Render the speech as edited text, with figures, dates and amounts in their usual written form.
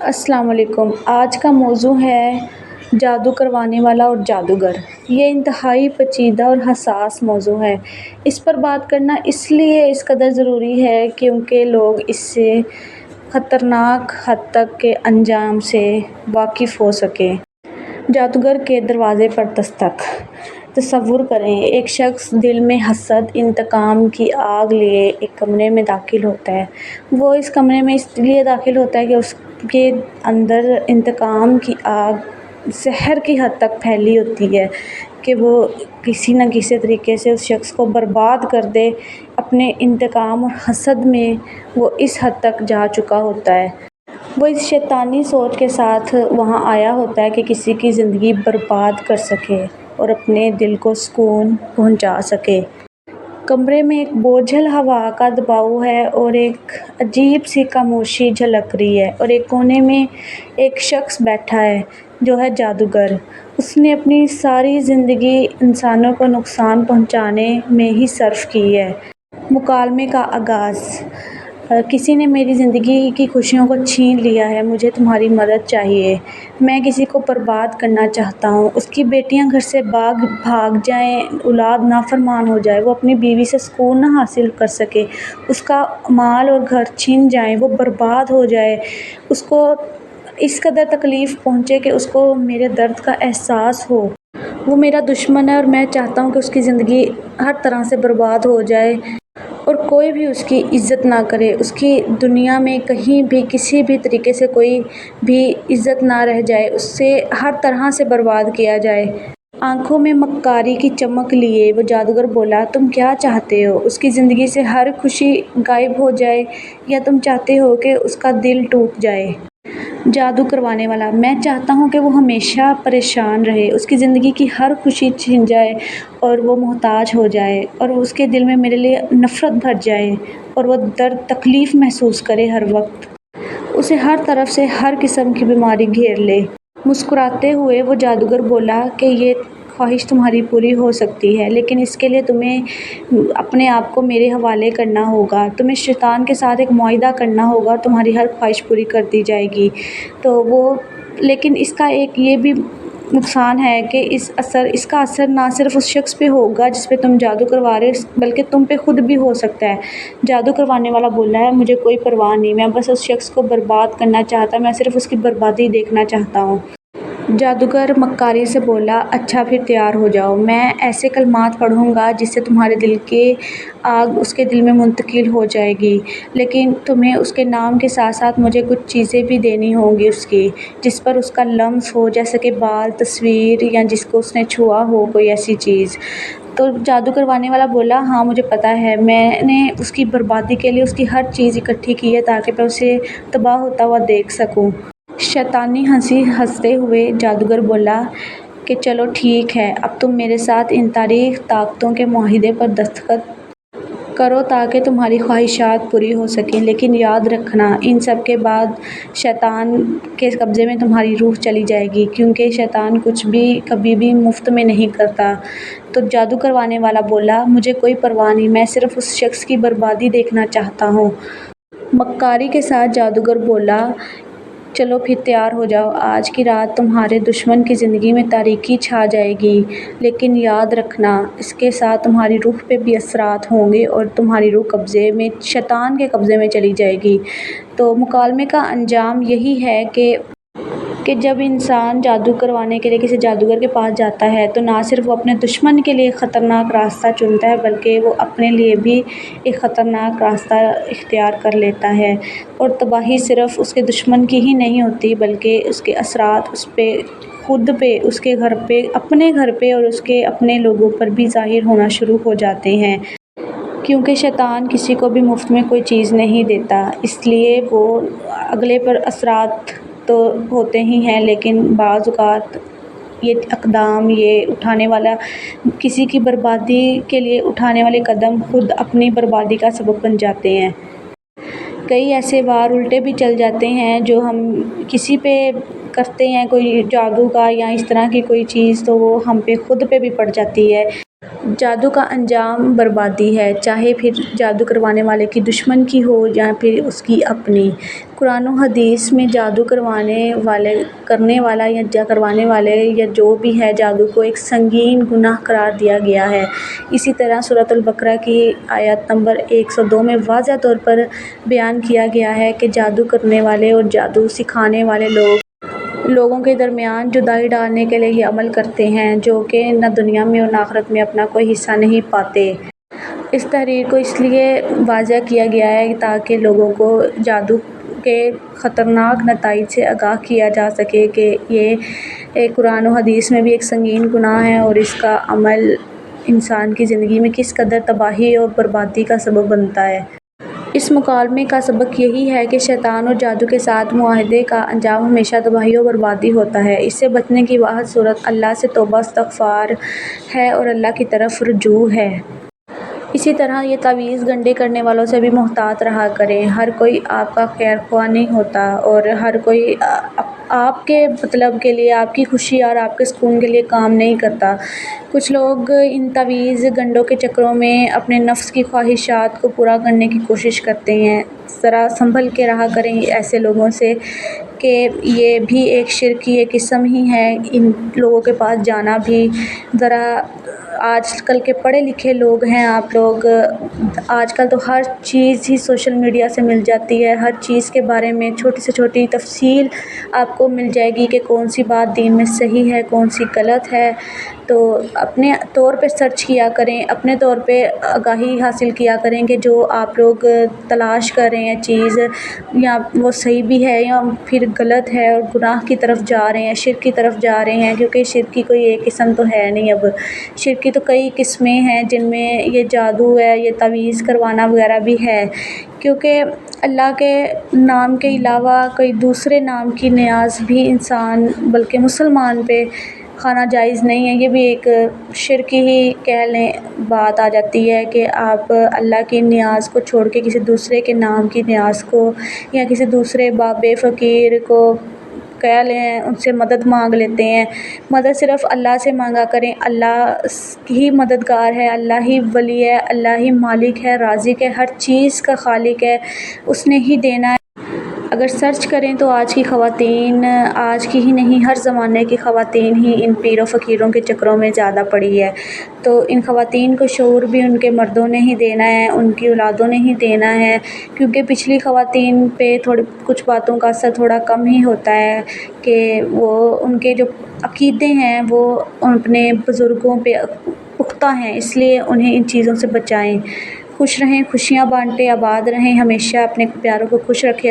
السلام علیکم۔ آج کا موضوع ہے جادو کروانے والا اور جادوگر۔ یہ انتہائی پیچیدہ اور حساس موضوع ہے۔ اس پر بات کرنا اس لیے اس قدر ضروری ہے کیونکہ لوگ اس سے خطرناک حد تک کے انجام سے واقف ہو سکیں۔ جادوگر کے دروازے پر دستک۔ تصور کریں، ایک شخص دل میں حسد، انتقام کی آگ لیے ایک کمرے میں داخل ہوتا ہے۔ وہ اس کمرے میں اس لیے داخل ہوتا ہے کہ اس کے اندر انتقام کی آگ زہر کی حد تک پھیلی ہوتی ہے کہ وہ کسی نہ کسی طریقے سے اس شخص کو برباد کر دے۔ اپنے انتقام اور حسد میں وہ اس حد تک جا چکا ہوتا ہے۔ وہ اس شیطانی سوچ کے ساتھ وہاں آیا ہوتا ہے کہ کسی کی زندگی برباد کر سکے اور اپنے دل کو سکون پہنچا سکے۔ کمرے میں ایک بوجھل ہوا کا دباؤ ہے اور ایک عجیب سی خاموشی جھلک رہی ہے، اور ایک کونے میں ایک شخص بیٹھا ہے جو ہے جادوگر۔ اس نے اپنی ساری زندگی انسانوں کو نقصان پہنچانے میں ہی صرف کی ہے۔ مکالمے کا آغاز۔ کسی نے میری زندگی کی خوشیوں کو چھین لیا ہے، مجھے تمہاری مدد چاہیے۔ میں کسی کو برباد کرنا چاہتا ہوں، اس کی بیٹیاں گھر سے بھاگ جائیں، اولاد نافرمان ہو جائے، وہ اپنی بیوی سے سکون نہ حاصل کر سکے، اس کا مال اور گھر چھن جائیں، وہ برباد ہو جائے، اس کو اس قدر تکلیف پہنچے کہ اس کو میرے درد کا احساس ہو۔ وہ میرا دشمن ہے اور میں چاہتا ہوں کہ اس کی زندگی ہر طرح سے برباد ہو جائے اور کوئی بھی اس کی عزت نہ کرے، اس کی دنیا میں کہیں بھی کسی بھی طریقے سے کوئی بھی عزت نہ رہ جائے، اس سے ہر طرح سے برباد کیا جائے۔ آنکھوں میں مکاری کی چمک لیے وہ جادوگر بولا، تم کیا چاہتے ہو؟ اس کی زندگی سے ہر خوشی غائب ہو جائے یا تم چاہتے ہو کہ اس کا دل ٹوٹ جائے؟ جادو کروانے والا، میں چاہتا ہوں کہ وہ ہمیشہ پریشان رہے، اس کی زندگی کی ہر خوشی چھن جائے اور وہ محتاج ہو جائے اور اس کے دل میں میرے لیے نفرت بھر جائے اور وہ درد تکلیف محسوس کرے ہر وقت۔ اسے ہر طرف سے ہر قسم کی بیماری گھیر لے۔ مسکراتے ہوئے وہ جادوگر بولا کہ یہ خواہش تمہاری پوری ہو سکتی ہے، لیکن اس کے لیے تمہیں اپنے آپ کو میرے حوالے کرنا ہوگا۔ تمہیں شیطان کے ساتھ ایک معاہدہ کرنا ہوگا اور تمہاری ہر خواہش پوری کر دی جائے گی۔ لیکن اس کا ایک یہ بھی نقصان ہے کہ اس کا اثر نہ صرف اس شخص پہ ہوگا جس پہ تم جادو کروا رہے ہو بلکہ تم پہ خود بھی ہو سکتا ہے۔ جادو کروانے والا بولا ہے، مجھے کوئی پرواہ نہیں، میں بس اس شخص کو برباد کرنا چاہتا، میں صرف اس کی بربادی دیکھنا چاہتا ہوں۔ جادوگر مکاری سے بولا، اچھا پھر تیار ہو جاؤ، میں ایسے کلمات پڑھوں گا جس سے تمہارے دل کی آگ اس کے دل میں منتقل ہو جائے گی، لیکن تمہیں اس کے نام کے ساتھ ساتھ مجھے کچھ چیزیں بھی دینی ہوں گی اس کی، جس پر اس کا لمس ہو، جیسے کہ بال، تصویر یا جس کو اس نے چھوا ہو، کوئی ایسی چیز۔ تو جادو کروانے والا بولا، ہاں مجھے پتہ ہے، میں نے اس کی بربادی کے لیے اس کی ہر چیز اکٹھی کی ہے تاکہ میں اسے تباہ ہوتا ہوا دیکھ سکوں۔ شیطانی ہنسی ہنستے ہوئے جادوگر بولا کہ چلو ٹھیک ہے، اب تم میرے ساتھ ان تاریک طاقتوں کے معاہدے پر دستخط کرو تاکہ تمہاری خواہشات پوری ہو سکیں، لیکن یاد رکھنا ان سب کے بعد شیطان کے قبضے میں تمہاری روح چلی جائے گی، کیونکہ شیطان کچھ بھی کبھی بھی مفت میں نہیں کرتا۔ تو جادو کروانے والا بولا، مجھے کوئی پرواہ نہیں، میں صرف اس شخص کی بربادی دیکھنا چاہتا ہوں۔ مکاری کے ساتھ جادوگر بولا، چلو پھر تیار ہو جاؤ، آج کی رات تمہارے دشمن کی زندگی میں تاریکی چھا جائے گی، لیکن یاد رکھنا اس کے ساتھ تمہاری روح پہ بھی اثرات ہوں گے اور تمہاری روح شیطان کے قبضے میں چلی جائے گی۔ تو مکالمے کا انجام یہی ہے کہ جب انسان جادو کروانے کے لیے کسی جادوگر کے پاس جاتا ہے تو نہ صرف وہ اپنے دشمن کے لیے خطرناک راستہ چنتا ہے بلکہ وہ اپنے لیے بھی ایک خطرناک راستہ اختیار کر لیتا ہے، اور تباہی صرف اس کے دشمن کی ہی نہیں ہوتی بلکہ اس کے اثرات اس پہ، خود پہ، اس کے گھر پہ، اپنے گھر پہ اور اس کے اپنے لوگوں پر بھی ظاہر ہونا شروع ہو جاتے ہیں، کیونکہ شیطان کسی کو بھی مفت میں کوئی چیز نہیں دیتا، اس لیے وہ اگلے پر اثرات تو ہوتے ہی ہیں، لیکن بعض اوقات یہ اقدام یہ اٹھانے والا کسی کی بربادی کے لیے اٹھانے والے قدم خود اپنی بربادی کا سبب بن جاتے ہیں۔ کئی ایسے وار الٹے بھی چل جاتے ہیں جو ہم کسی پہ کرتے ہیں، کوئی جادو کا یا اس طرح کی کوئی چیز، تو وہ ہم پہ خود پہ بھی پڑ جاتی ہے۔ جادو کا انجام بربادی ہے، چاہے پھر جادو کروانے والے کی دشمن کی ہو یا پھر اس کی اپنی۔ قرآن و حدیث میں جادو کرنے والا یا کروانے والے یا جو بھی ہے جادو کو ایک سنگین گناہ قرار دیا گیا ہے۔ اسی طرح سورۃ البقرہ کی آیت نمبر 102 میں واضح طور پر بیان کیا گیا ہے کہ جادو کرنے والے اور جادو سکھانے والے لوگوں کے درمیان جدائی ڈالنے کے لیے یہ عمل کرتے ہیں، جو کہ نہ دنیا میں اور نہ آخرت میں اپنا کوئی حصہ نہیں پاتے۔ اس تحریر کو اس لیے واضح کیا گیا ہے تاکہ لوگوں کو جادو کے خطرناک نتائج سے آگاہ کیا جا سکے کہ یہ قرآن و حدیث میں بھی ایک سنگین گناہ ہے اور اس کا عمل انسان کی زندگی میں کس قدر تباہی اور بربادی کا سبب بنتا ہے۔ اس مکالمے کا سبق یہی ہے کہ شیطان اور جادو کے ساتھ معاہدے کا انجام ہمیشہ تباہی اور بربادی ہوتا ہے۔ اس سے بچنے کی واحد صورت اللہ سے توبہ استغفار ہے اور اللہ کی طرف رجوع ہے۔ اسی طرح یہ تعویذ گنڈے کرنے والوں سے بھی محتاط رہا کریں۔ ہر کوئی آپ کا خیر خواہ نہیں ہوتا اور ہر کوئی آپ کے مطلب کے لیے، آپ کی خوشی اور آپ کے سکون کے لیے کام نہیں کرتا۔ کچھ لوگ ان تعویذ گنڈوں کے چکروں میں اپنے نفس کی خواہشات کو پورا کرنے کی کوشش کرتے ہیں۔ ذرا سنبھل کے رہا کریں ایسے لوگوں سے کہ یہ بھی ایک شرک کی ایک قسم ہی ہے۔ ان لوگوں کے پاس جانا بھی ذرا، آج کل کے پڑھے لکھے لوگ ہیں آپ لوگ، آج کل تو ہر چیز ہی سوشل میڈیا سے مل جاتی ہے، ہر چیز کے بارے میں چھوٹی سے چھوٹی تفصیل آپ کو مل جائے گی کہ کون سی بات دین میں صحیح ہے کون سی غلط ہے۔ تو اپنے طور پہ سرچ کیا کریں، اپنے طور پہ آگاہی حاصل کیا کریں کہ جو آپ لوگ تلاش کر رہے ہیں چیز، یا وہ صحیح بھی ہے یا پھر غلط ہے اور گناہ کی طرف جا رہے ہیں، شرک کی طرف جا رہے ہیں، کیونکہ شرک کی کوئی ایک قسم تو ہے نہیں۔ اب شرک کی تو کئی قسمیں ہیں جن میں یہ جادو ہے، یہ تعویذ کروانا وغیرہ بھی ہے، کیونکہ اللہ کے نام کے علاوہ کوئی دوسرے نام کی نیاز بھی انسان بلکہ مسلمان پہ کھانا جائز نہیں ہے۔ یہ بھی ایک شرک ہی کہہ لیں بات آ جاتی ہے کہ آپ اللہ کی نیاز کو چھوڑ کے کسی دوسرے کے نام کی نیاز کو یا کسی دوسرے بابے فقیر کو کہہ لیں، ان سے مدد مانگ لیتے ہیں۔ مدد صرف اللہ سے مانگا کریں، اللہ ہی مددگار ہے، اللہ ہی ولی ہے، اللہ ہی مالک ہے، رازق ہے، ہر چیز کا خالق ہے، اس نے ہی دینا ہے۔ اگر سرچ کریں تو آج کی خواتین، آج کی ہی نہیں ہر زمانے کی خواتین ہی ان پیر و فقیروں کے چکروں میں زیادہ پڑی ہے۔ تو ان خواتین کو شعور بھی ان کے مردوں نے ہی دینا ہے، ان کی اولادوں نے ہی دینا ہے، کیونکہ پچھلی خواتین پہ کچھ باتوں کا اثر تھوڑا کم ہی ہوتا ہے کہ وہ ان کے جو عقیدے ہیں وہ اپنے بزرگوں پہ پختہ ہیں، اس لیے انہیں ان چیزوں سے بچائیں۔ خوش رہیں، خوشیاں بانٹیں، آباد رہیں، ہمیشہ اپنے پیاروں کو خوش رکھیں۔